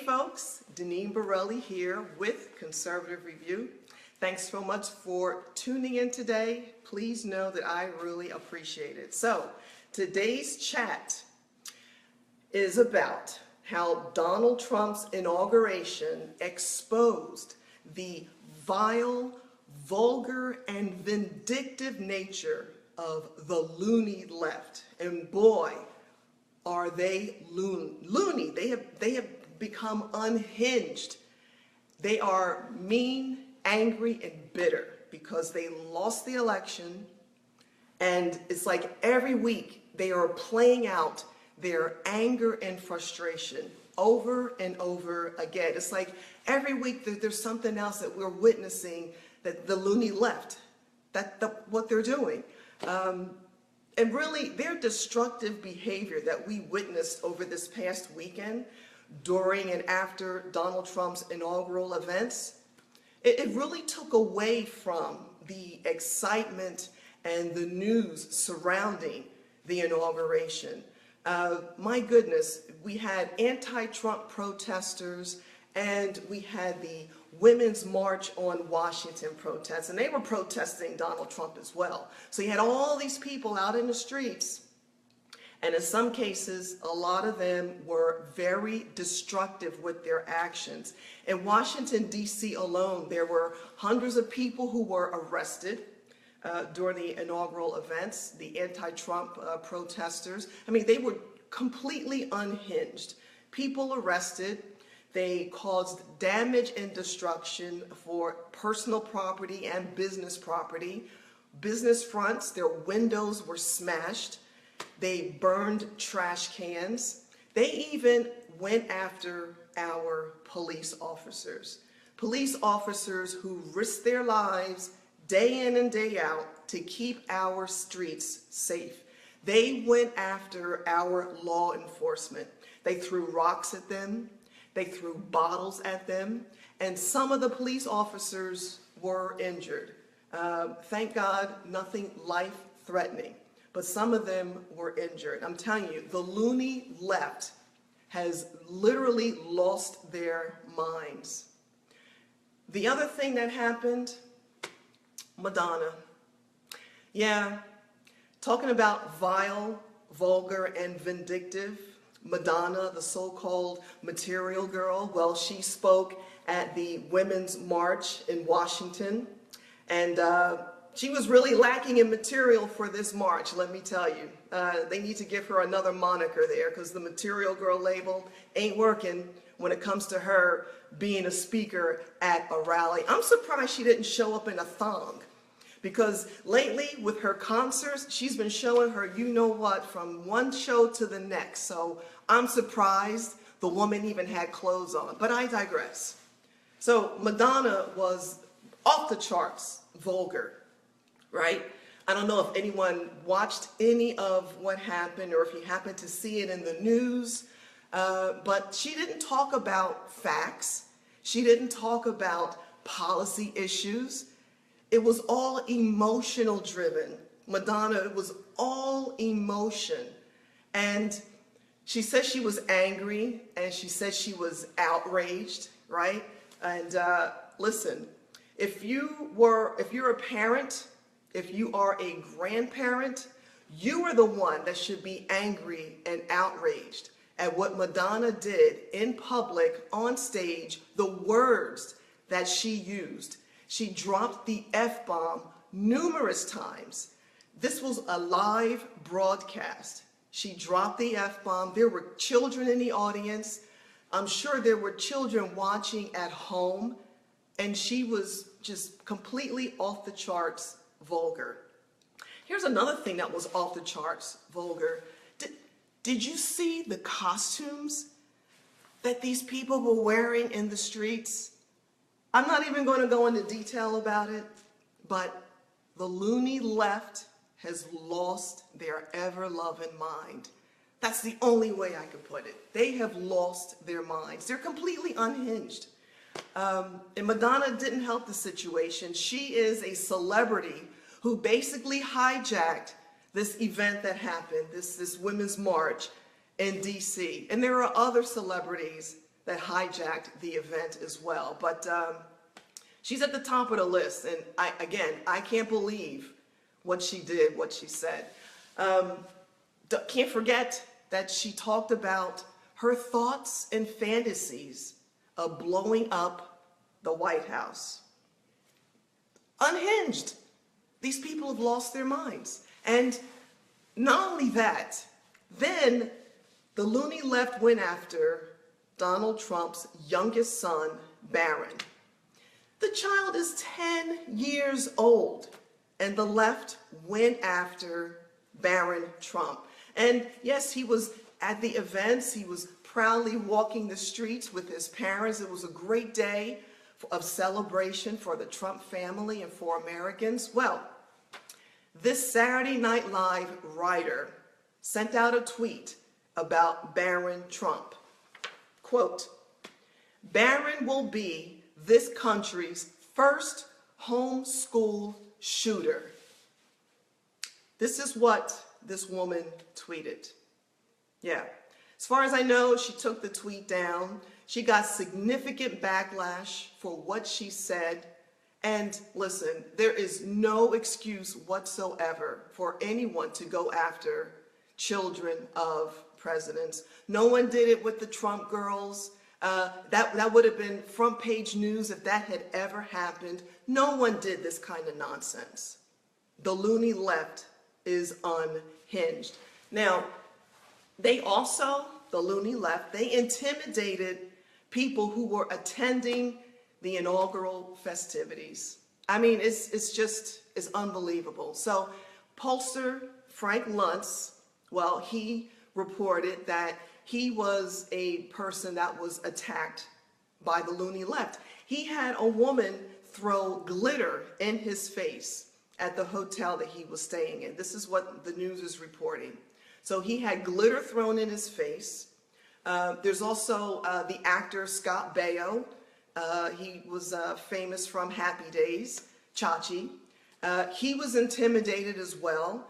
folks, Deneen Borelli here with Conservative Review. Thanks so much for tuning in today. Please know that I really appreciate it. So today's chat is about how Donald Trump's inauguration exposed the vile, vulgar, and vindictive nature of the loony left. And boy, are they loony. They have become unhinged. They are mean, angry, and bitter because they lost the election. And it's like every week they are playing out their anger and frustration over and over again. It's like every week there's something else that we're witnessing that the loony left, what they're doing. And really, their destructive behavior that we witnessed over this past weekend during and after Donald Trump's inaugural events, it really took away from the excitement and the news surrounding the inauguration. My goodness, we had anti-Trump protesters and we had the Women's March on Washington protests, and they were protesting Donald Trump as well. So you had all these people out in the streets, and in some cases, a lot of them were very destructive with their actions. In Washington, D.C. alone, there were hundreds of people who were arrested during the inaugural events, the anti-Trump protesters. I mean, they were completely unhinged. People arrested. They caused damage and destruction for personal property and business property. Business fronts, their windows were smashed. They burned trash cans. They even went after our police officers. Police officers who risked their lives day in and day out to keep our streets safe. They went after our law enforcement. They threw rocks at them. They threw bottles at them, and some of the police officers were injured. Thank God, nothing life-threatening, but some of them were injured. I'm telling you, the loony left has literally lost their minds. The other thing that happened, Madonna. Yeah, talking about vile, vulgar, and vindictive, Madonna, the so-called material girl, well, she spoke at the Women's March in Washington, and she was really lacking in material for this march, let me tell you. They need to give her another moniker there because the material girl label ain't working when it comes to her being a speaker at a rally. I'm surprised she didn't show up in a thong, because lately with her concerts, she's been showing her you-know-what from one show to the next. So I'm surprised the woman even had clothes on, but I digress. So Madonna was off the charts vulgar, right? I don't know if anyone watched any of what happened or if you happened to see it in the news, but she didn't talk about facts. She didn't talk about policy issues. It was all emotional driven. Madonna, it was all emotion. And she said she was angry and she said she was outraged, right? And listen, if you're a parent, if you are a grandparent, you are the one that should be angry and outraged at what Madonna did in public, on stage, the words that she used. She dropped the F-bomb numerous times. This was a live broadcast. She dropped the F-bomb. There were children in the audience. I'm sure there were children watching at home, and she was just completely off the charts vulgar. Here's another thing that was off the charts vulgar. Did you see the costumes that these people were wearing in the streets? I'm not even going to go into detail about it, but the loony left has lost their ever-loving mind. That's the only way I can put it. They have lost their minds. They're completely unhinged. And Madonna didn't help the situation. She is a celebrity who basically hijacked this event that happened, this Women's March in D.C. And there are other celebrities that hijacked the event as well. But she's at the top of the list, and I can't believe what she did, what she said. Can't forget that she talked about her thoughts and fantasies of blowing up the White House. Unhinged. These people have lost their minds. And not only that, then the loony left went after Donald Trump's youngest son, Barron. The child is 10 years old, and the left went after Barron Trump. And yes, he was at the events. He was proudly walking the streets with his parents. It was a great day of celebration for the Trump family and for Americans. Well, this Saturday Night Live writer sent out a tweet about Barron Trump. Quote, "Barron will be this country's first homeschool shooter." This is what this woman tweeted. Yeah. As far as I know, she took the tweet down. She got significant backlash for what she said. And listen, there is no excuse whatsoever for anyone to go after children of presidents. No one did it with the Trump girls. That would have been front page news if that had ever happened. No one did this kind of nonsense. The loony left is unhinged. Now, they also, the loony left, they intimidated people who were attending the inaugural festivities. I mean, it's unbelievable. So pollster Frank Luntz, well, he reported that he was a person that was attacked by the loony left. He had a woman throw glitter in his face at the hotel that he was staying in. This is what the news is reporting. So he had glitter thrown in his face. There's also the actor Scott Baio. He was famous from Happy Days, Chachi. He was intimidated as well.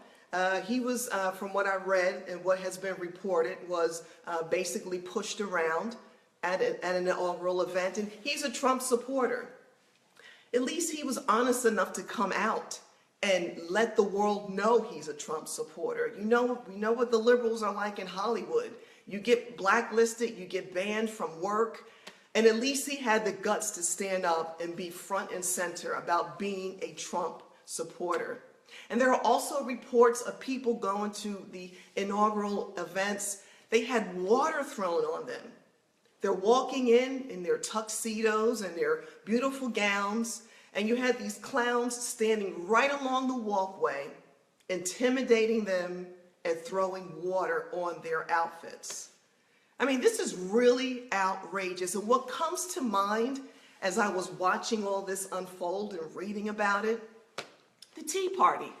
He was, from what I read and what has been reported, was basically pushed around at an inaugural event. And he's a Trump supporter. At least he was honest enough to come out and let the world know he's a Trump supporter. We know what the liberals are like in Hollywood. You get blacklisted, you get banned from work, and at least he had the guts to stand up and be front and center about being a Trump supporter. And there are also reports of people going to the inaugural events. They had water thrown on them. They're walking in their tuxedos and their beautiful gowns, and you had these clowns standing right along the walkway, intimidating them and throwing water on their outfits. I mean, this is really outrageous. And what comes to mind as I was watching all this unfold and reading about it, the Tea Party.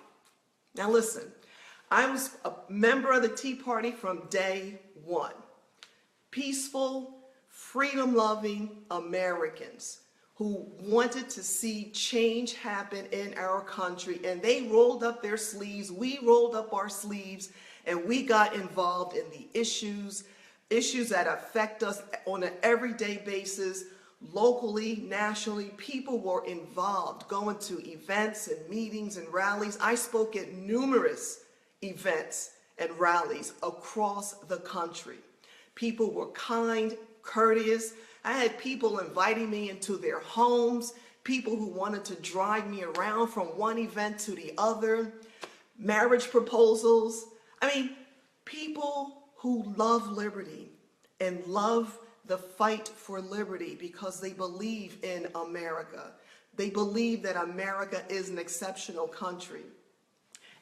Now listen, I was a member of the Tea Party from day one. Peaceful, freedom-loving Americans who wanted to see change happen in our country, and they rolled up their sleeves, we rolled up our sleeves, and we got involved in the issues that affect us on an everyday basis, locally, nationally. People were involved, going to events and meetings and rallies. I spoke at numerous events and rallies across the country. People were kind, courteous. I had people inviting me into their homes, people who wanted to drive me around from one event to the other, marriage proposals. I mean, people who love liberty and love the fight for liberty because they believe in America. They believe that America is an exceptional country.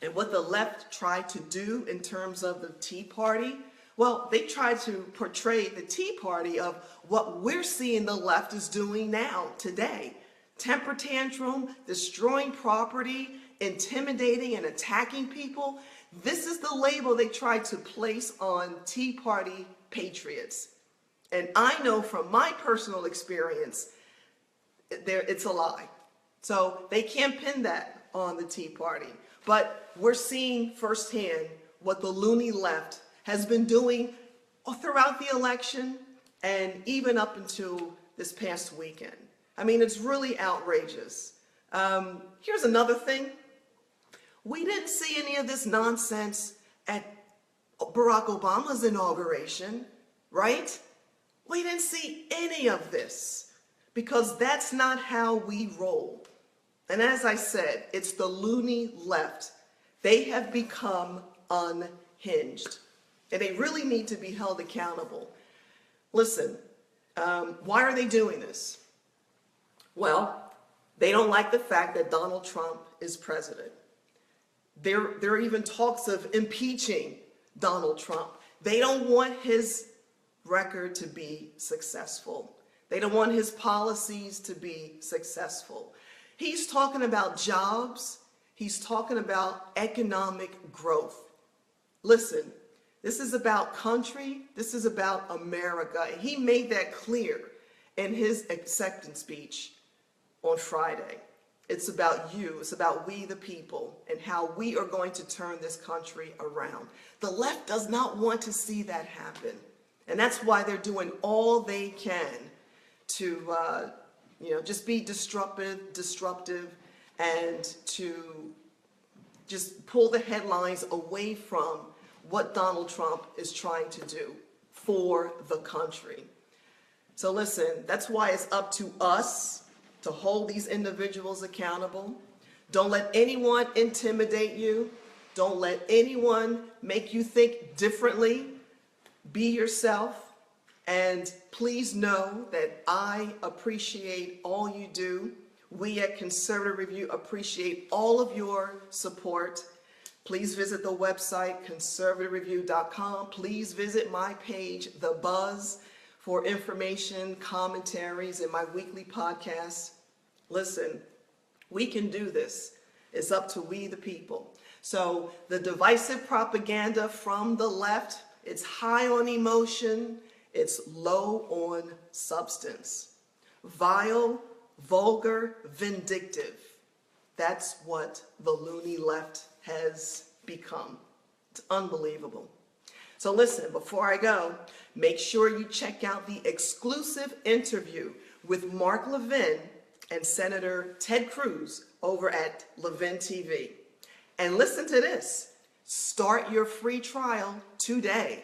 And what the left tried to do in terms of the Tea Party, well, they tried to portray the Tea Party of what we're seeing the left is doing now, today. Temper tantrum, destroying property, intimidating and attacking people. This is the label they tried to place on Tea Party patriots. And I know from my personal experience, it's a lie. So they can't pin that on the Tea Party. But we're seeing firsthand what the loony left has been doing throughout the election and even up until this past weekend. I mean, it's really outrageous. Here's another thing. We didn't see any of this nonsense at Barack Obama's inauguration, right? We didn't see any of this because that's not how we roll. And as I said, it's the loony left. They have become unhinged, and they really need to be held accountable. Listen, why are they doing this? Well, they don't like the fact that Donald Trump is president. There are even talks of impeaching Donald Trump. They don't want his record to be successful. They don't want his policies to be successful. He's talking about jobs. He's talking about economic growth. Listen, this is about country. This is about America. And he made that clear in his acceptance speech on Friday. It's about you. It's about we the people and how we are going to turn this country around. The left does not want to see that happen. And that's why they're doing all they can to just be disruptive, and to just pull the headlines away from what Donald Trump is trying to do for the country. So listen, that's why it's up to us to hold these individuals accountable. Don't let anyone intimidate you. Don't let anyone make you think differently. Be yourself. And please know that I appreciate all you do. We at Conservative Review appreciate all of your support. Please visit the website, conservativereview.com. Please visit my page, The Buzz, for information, commentaries, and my weekly podcasts. Listen, we can do this. It's up to we the people. So the divisive propaganda from the left, it's high on emotion, it's low on substance. Vile, vulgar, vindictive. That's what the loony left has become. It's unbelievable. So listen, before I go, make sure you check out the exclusive interview with Mark Levin and Senator Ted Cruz over at Levin TV. And listen to this. Start your free trial today.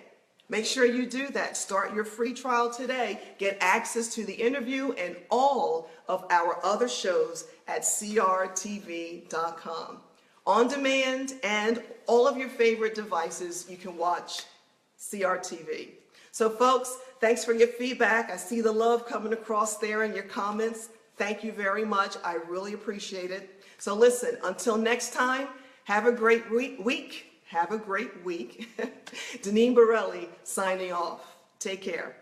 Make sure you do that. Start your free trial today. Get access to the interview and all of our other shows at crtv.com. On demand and all of your favorite devices, you can watch CRTV. So folks, thanks for your feedback. I see the love coming across there in your comments. Thank you very much. I really appreciate it. So listen, until next time, have a great week. Have a great week. Deneen Borelli signing off. Take care.